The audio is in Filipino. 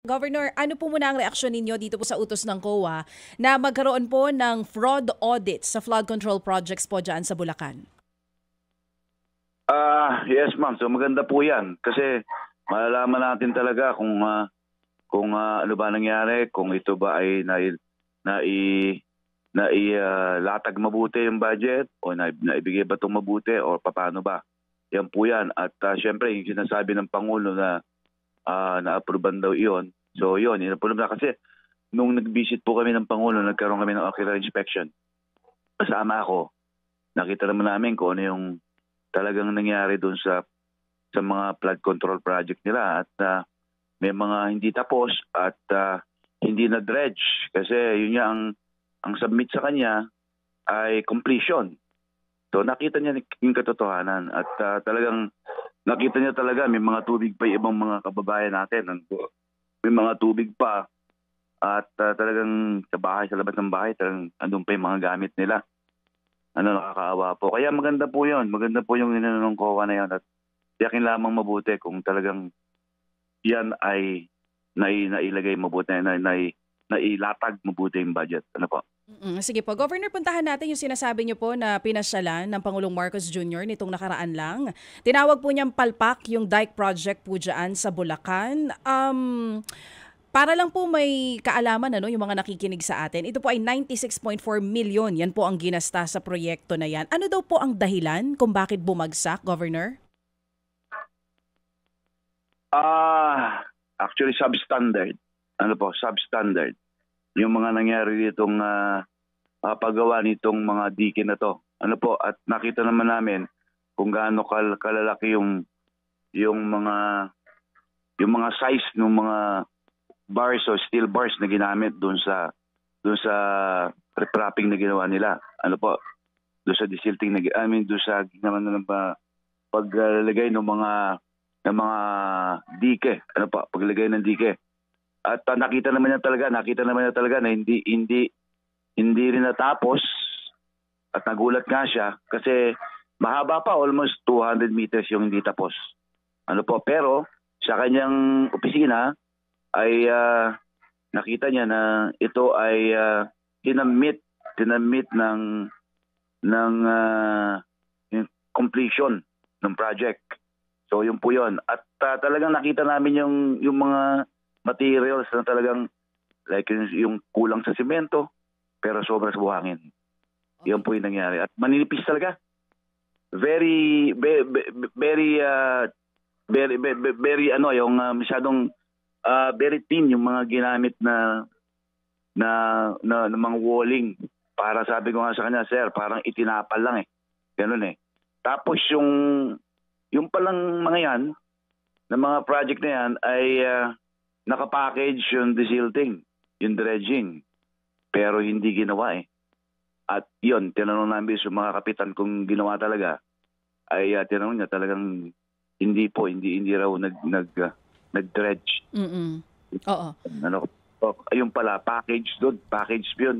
Governor, ano po muna ang reaksyon ninyo dito po sa utos ng COA na magkaroon po ng fraud audit sa flood control projects po dyan sa Bulacan? Yes ma'am. So maganda po 'yan kasi malalaman natin talaga kung ano ba nangyari, kung ito ba ay latag mabuti yung budget o naibigay ba itong mabuti o paano ba. Yan po 'yan at syempre yung sinasabi ng Pangulo na na-approvean daw iyon. So yun po na kasi nung nag-visit po kami ng Pangulo, nagkaroon kami ng ocular inspection. Kasama ako. Nakita naman namin kung ano yung talagang nangyari doon sa mga flood control project nila at may mga hindi tapos at hindi na dredge kasi yun niya ang submit sa kanya ay completion. So nakita niya yung katotohanan at talagang nakita niya talaga may mga tubig pa yung ibang mga kababayan natin. May mga tubig pa at talagang sa bahay, sa labas ng bahay, talagang andun pa yung mga gamit nila. Nakakaawa po. Kaya maganda po yun. Maganda po yung inanong COA na yun. At tiyakin lamang mabuti kung talagang yan ay nailagay mabuti, nailatag mabuti yung budget. Ano po? Sige po. Governor, puntahan natin yung sinasabi niyo po na pinasyalan ng Pangulong Marcos Jr. nitong nakaraan lang. Tinawag po niyang palpak yung dike project po dyan sa Bulacan. Para lang po may kaalaman yung mga nakikinig sa atin, ito po ay 96.4 million. Yan po ang ginasta sa proyekto na yan. Ano daw po ang dahilan kung bakit bumagsak, Governor? Actually, substandard. Substandard. Yung mga nangyari ditong paggawa nitong mga dike na to. At nakita naman namin kung gaano kalalaki yung mga size ng mga bars o steel bars na ginamit doon sa prepping na ginawa nila. Doon sa desilting doon sa ginawa na paglagay ng mga dike. Paglagay ng dike. At nakita naman niya talaga na hindi rin natapos at nagulat nga siya kasi mahaba pa, almost 200 meters yung hindi tapos. Pero sa kanyang opisina ay nakita niya na ito ay tinamit ng completion ng project. So yun po yun. At talagang nakita namin yung mga materials na talagang like yung kulang sa simento pero sobra sa buhangin. Yun po yung nangyari. At maninipis talaga. Very yung masyadong very thin yung mga ginamit na mga walling. Para sabi ko nga sa kanya, sir, parang itinapal lang Ganun Tapos yung palang mga yan, na mga project na yan ay nakapackage yung desilting, yung dredging. Pero hindi ginawa At yun, tinanong namin sa mga kapitan kung ginawa talaga, ay tinanong niya talagang hindi raw nag-dredge. Oo. Ayun pala, package yun.